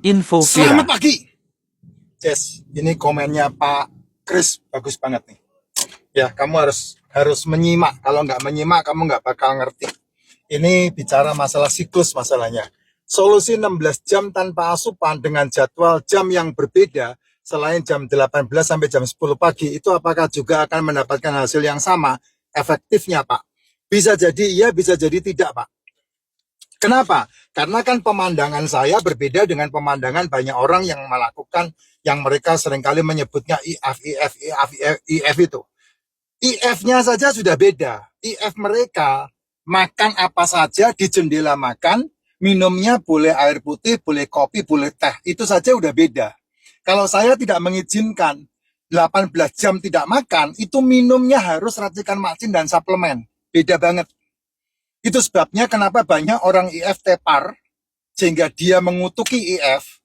Info Selamat viral. pagi. Yes, ini komennya Pak Kris bagus banget nih. Ya, kamu harus menyimak. Kalau nggak menyimak, kamu nggak bakal ngerti. Ini bicara masalah siklus masalahnya. Solusi 16 jam tanpa asupan dengan jadwal jam yang berbeda selain jam 18 sampai jam 10 pagi, itu apakah juga akan mendapatkan hasil yang sama? Efektifnya, Pak? Bisa jadi iya, bisa jadi tidak, Pak. Kenapa? Karena kan pemandangan saya berbeda dengan pemandangan banyak orang yang melakukan yang mereka seringkali menyebutnya IF, IF, IF, IF, IF itu. IF-nya saja sudah beda. IF mereka makan apa saja di jendela makan, minumnya boleh air putih, boleh kopi, boleh teh. Itu saja udah beda. Kalau saya tidak mengizinkan 18 jam tidak makan, itu minumnya harus racikan macin dan suplemen. Beda banget. Itu sebabnya kenapa banyak orang IF tepar, sehingga dia mengutuki IF,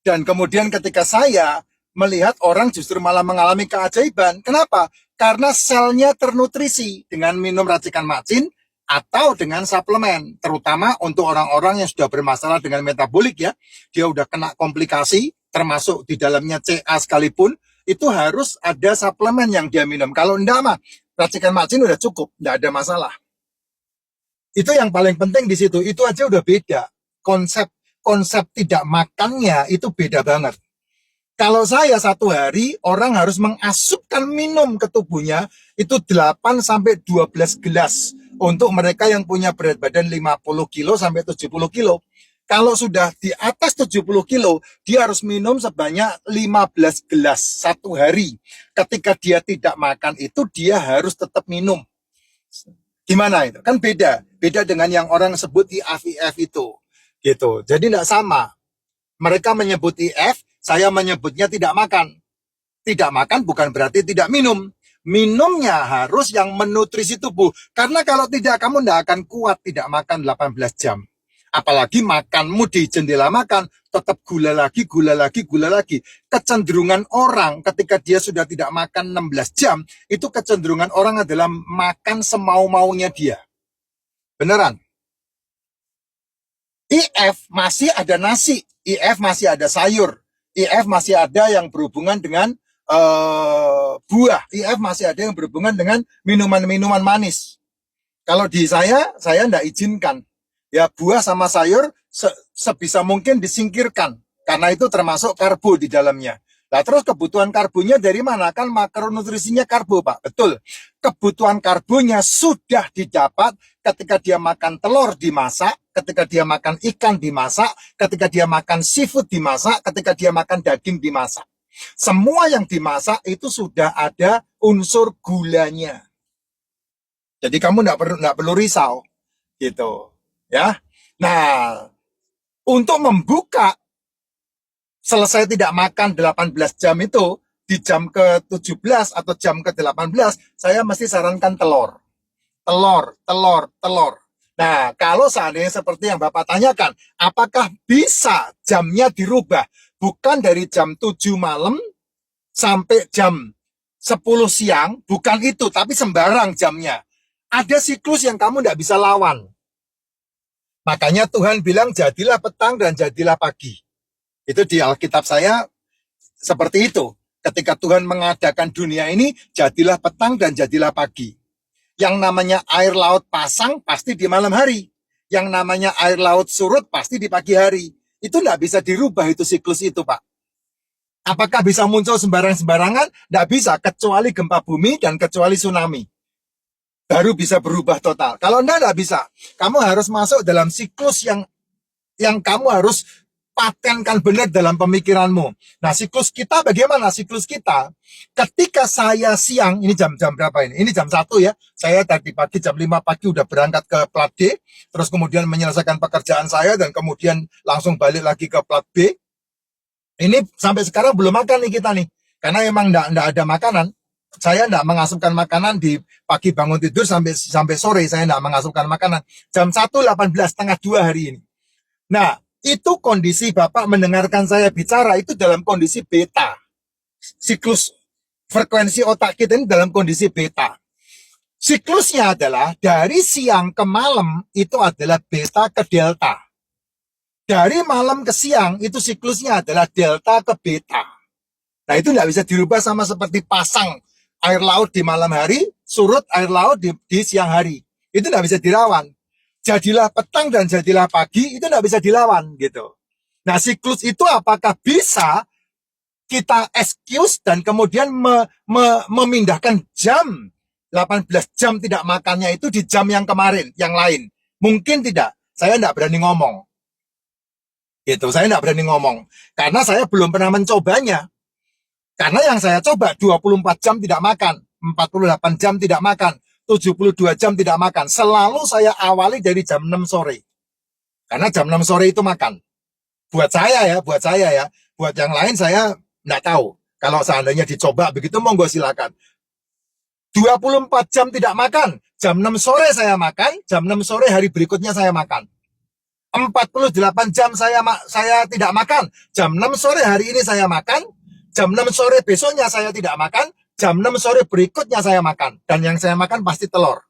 dan kemudian ketika saya melihat orang justru malah mengalami keajaiban. Kenapa? Karena selnya ternutrisi dengan minum racikan macin atau dengan suplemen, terutama untuk orang-orang yang sudah bermasalah dengan metabolik ya. Dia udah kena komplikasi, termasuk di dalamnya CA sekalipun, itu harus ada suplemen yang dia minum. Kalau enggak mah, racikan macin udah cukup, enggak ada masalah. Itu yang paling penting di situ. Itu aja udah beda. Konsep konsep tidak makannya itu beda banget. Kalau saya satu hari orang harus mengasupkan minum ke tubuhnya itu 8 sampai 12 gelas untuk mereka yang punya berat badan 50 kilo sampai 70 kilo. Kalau sudah di atas 70 kilo, dia harus minum sebanyak 15 gelas satu hari. Ketika dia tidak makan itu, dia harus tetap minum. Gimana itu? Kan beda. Beda dengan yang orang sebut IF itu. Gitu. Jadi tidak sama. Mereka menyebut IF, saya menyebutnya tidak makan. Tidak makan bukan berarti tidak minum. Minumnya harus yang menutrisi tubuh. Karena kalau tidak, kamu tidak akan kuat tidak makan 18 jam. Apalagi makanmu di jendela makan, tetap gula lagi, gula lagi, gula lagi. Kecenderungan orang ketika dia sudah tidak makan 16 jam, itu kecenderungan orang adalah makan semau-maunya dia. Beneran. IF masih ada nasi, IF masih ada sayur, IF masih ada yang berhubungan dengan buah, IF masih ada yang berhubungan dengan minuman-minuman manis. Kalau di saya tidak izinkan. Ya buah sama sayur sebisa mungkin disingkirkan. Karena itu termasuk karbo di dalamnya. Nah terus kebutuhan karbonya dari mana? Kan makronutrisinya karbo Pak. Betul. Kebutuhan karbonya sudah didapat ketika dia makan telur dimasak, ketika dia makan ikan dimasak, ketika dia makan seafood dimasak, ketika dia makan daging dimasak. Semua yang dimasak itu sudah ada unsur gulanya. Jadi kamu nggak perlu risau gitu ya. Nah, untuk membuka selesai tidak makan 18 jam itu di jam ke-17 atau jam ke-18 saya mesti sarankan telur. Telur, telur, telur. Nah, kalau seandainya seperti yang Bapak tanyakan, apakah bisa jamnya dirubah? Bukan dari jam 7 malam sampai jam 10 siang, bukan itu, tapi sembarang jamnya. Ada siklus yang kamu tidak bisa lawan. Makanya Tuhan bilang jadilah petang dan jadilah pagi. Itu di Alkitab saya seperti itu. Ketika Tuhan mengadakan dunia ini, jadilah petang dan jadilah pagi. Yang namanya air laut pasang pasti di malam hari. Yang namanya air laut surut pasti di pagi hari. Itu tidak bisa dirubah itu siklus itu Pak. Apakah bisa muncul sembarang-sembarangan? Tidak bisa, kecuali gempa bumi dan kecuali tsunami. Baru bisa berubah total. Kalau tidak bisa. Kamu harus masuk dalam siklus yang kamu harus patenkan benar dalam pemikiranmu. Nah, siklus kita bagaimana? Siklus kita, ketika saya siang, ini jam berapa ini? Ini jam 1 ya. Saya tadi pagi jam 5 pagi udah berangkat ke plat D, terus kemudian menyelesaikan pekerjaan saya, dan kemudian langsung balik lagi ke plat B. Ini sampai sekarang belum makan nih kita nih. Karena emang enggak ada makanan. Saya enggak mengasupkan makanan di pagi bangun tidur sampai sore. Saya enggak mengasupkan makanan. Jam 1.18, setengah 2 hari ini. Nah, itu kondisi Bapak mendengarkan saya bicara itu dalam kondisi beta. Siklus frekuensi otak kita ini dalam kondisi beta. Siklusnya adalah dari siang ke malam itu adalah beta ke delta. Dari malam ke siang itu siklusnya adalah delta ke beta. Nah itu nggak bisa dirubah, sama seperti pasang air laut di malam hari, surut air laut di siang hari. Itu nggak bisa dilawan. Jadilah petang dan jadilah pagi, itu nggak bisa dilawan gitu. Nah siklus itu apakah bisa kita excuse dan kemudian memindahkan jam 18 jam tidak makannya itu di jam yang kemarin, yang lain? Mungkin tidak. Saya nggak berani ngomong. Gitu, saya nggak berani ngomong. Karena saya belum pernah mencobanya. Karena yang saya coba 24 jam tidak makan, 48 jam tidak makan, 72 jam tidak makan. Selalu saya awali dari jam 6 sore. Karena jam 6 sore itu makan. Buat saya ya, buat saya ya. Buat yang lain saya nggak tahu. Kalau seandainya dicoba begitu, monggo silakan. 24 jam tidak makan, jam 6 sore saya makan, jam 6 sore hari berikutnya saya makan. 48 jam saya tidak makan, jam 6 sore hari ini saya makan, jam 6 sore besoknya saya tidak makan, jam 6 sore berikutnya saya makan. Dan yang saya makan pasti telur.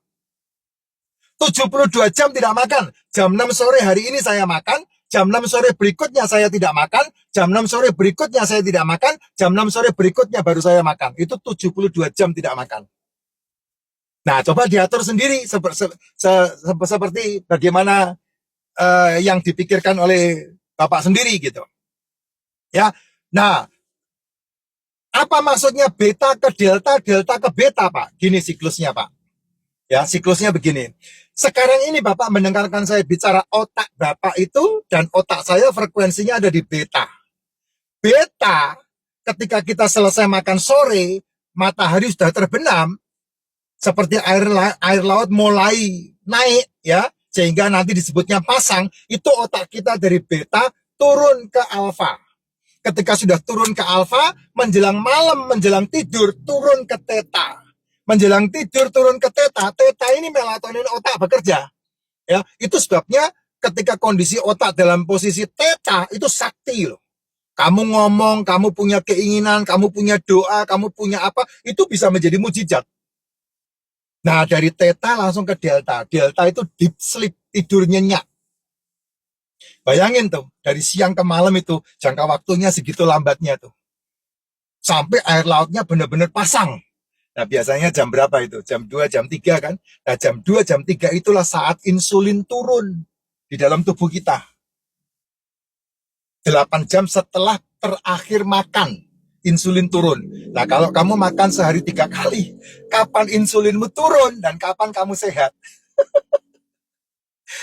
72 jam tidak makan, jam 6 sore hari ini saya makan, jam 6 sore berikutnya saya tidak makan, jam 6 sore berikutnya saya tidak makan, jam 6 sore berikutnya baru saya makan. Itu 72 jam tidak makan. Nah, coba diatur sendiri seperti bagaimana yang dipikirkan oleh Bapak sendiri gitu. Ya. Nah, apa maksudnya beta ke delta, delta ke beta, Pak? Gini siklusnya, Pak. Ya, siklusnya begini. Sekarang ini Bapak mendengarkan saya bicara, otak Bapak itu dan otak saya frekuensinya ada di beta. Beta, ketika kita selesai makan sore, matahari sudah terbenam, seperti air laut mulai naik ya, sehingga nanti disebutnya pasang, itu otak kita dari beta turun ke alfa. Ketika sudah turun ke alfa, menjelang malam, menjelang tidur, turun ke theta. Menjelang tidur turun ke theta. Theta ini melatonin otak bekerja. Ya, itu sebabnya ketika kondisi otak dalam posisi theta itu sakti loh. Kamu ngomong, kamu punya keinginan, kamu punya doa, kamu punya apa, itu bisa menjadi mujizat. Nah, dari theta langsung ke delta. Delta itu deep sleep, tidur nyenyak. Bayangin tuh, dari siang ke malam itu jangka waktunya segitu lambatnya tuh. Sampai air lautnya benar-benar pasang. Nah, biasanya jam berapa itu? Jam 2, jam 3 kan? Nah, jam 2, jam 3 itulah saat insulin turun di dalam tubuh kita. 8 jam setelah terakhir makan, insulin turun. Nah, kalau kamu makan sehari 3 kali, kapan insulinmu turun dan kapan kamu sehat?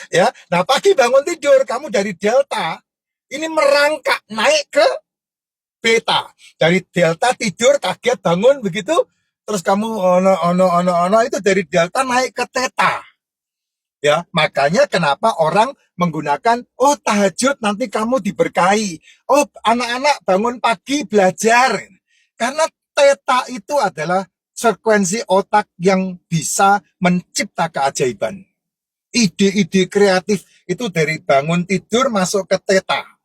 Ya, nah pagi bangun tidur, kamu dari delta, ini merangkak naik ke beta. Dari delta tidur kaget bangun begitu, terus kamu ono itu dari delta naik ke theta. Ya, makanya kenapa orang menggunakan tahajud nanti kamu diberkahi. Oh, anak-anak bangun pagi belajar. Karena theta itu adalah frekuensi otak yang bisa mencipta keajaiban. Ide-ide kreatif itu dari bangun tidur masuk ke theta.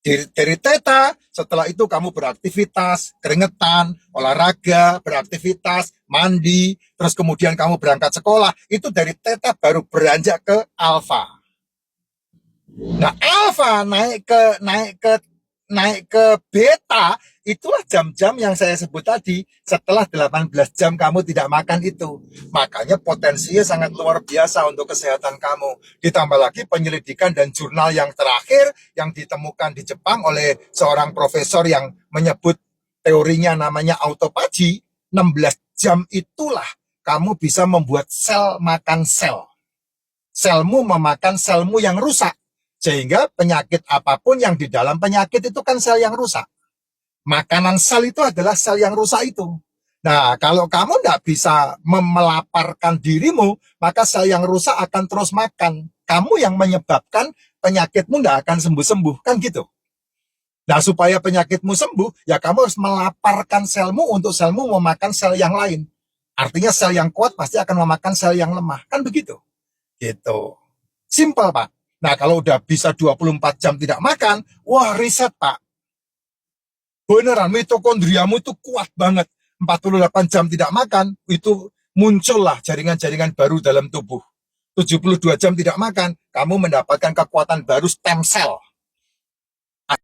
Dari theta, setelah itu kamu beraktivitas, keringetan, olahraga, beraktivitas, mandi, terus kemudian kamu berangkat sekolah, itu dari theta baru beranjak ke alfa. Nah, alfa naik ke beta, itulah jam-jam yang saya sebut tadi. Setelah 18 jam kamu tidak makan itu, makanya potensinya sangat luar biasa untuk kesehatan kamu. Ditambah lagi penyelidikan dan jurnal yang terakhir yang ditemukan di Jepang oleh seorang profesor yang menyebut teorinya namanya autophagy. 16 jam itulah kamu bisa membuat sel makan sel. Selmu memakan selmu yang rusak. Sehingga penyakit apapun yang di dalam penyakit itu kan sel yang rusak. Makanan sel itu adalah sel yang rusak itu. Nah, kalau kamu nggak bisa melaparkan dirimu, maka sel yang rusak akan terus makan. Kamu yang menyebabkan penyakitmu nggak akan sembuh-sembuh, kan gitu. Nah, supaya penyakitmu sembuh, ya kamu harus melaparkan selmu untuk selmu memakan sel yang lain. Artinya sel yang kuat pasti akan memakan sel yang lemah, kan begitu. Gitu. Simpel, Pak. Nah, kalau udah bisa 24 jam tidak makan, wah riset, Pak. Beneran, mitokondriamu itu kuat banget. 48 jam tidak makan, itu muncullah jaringan-jaringan baru dalam tubuh. 72 jam tidak makan, kamu mendapatkan kekuatan baru stem cell.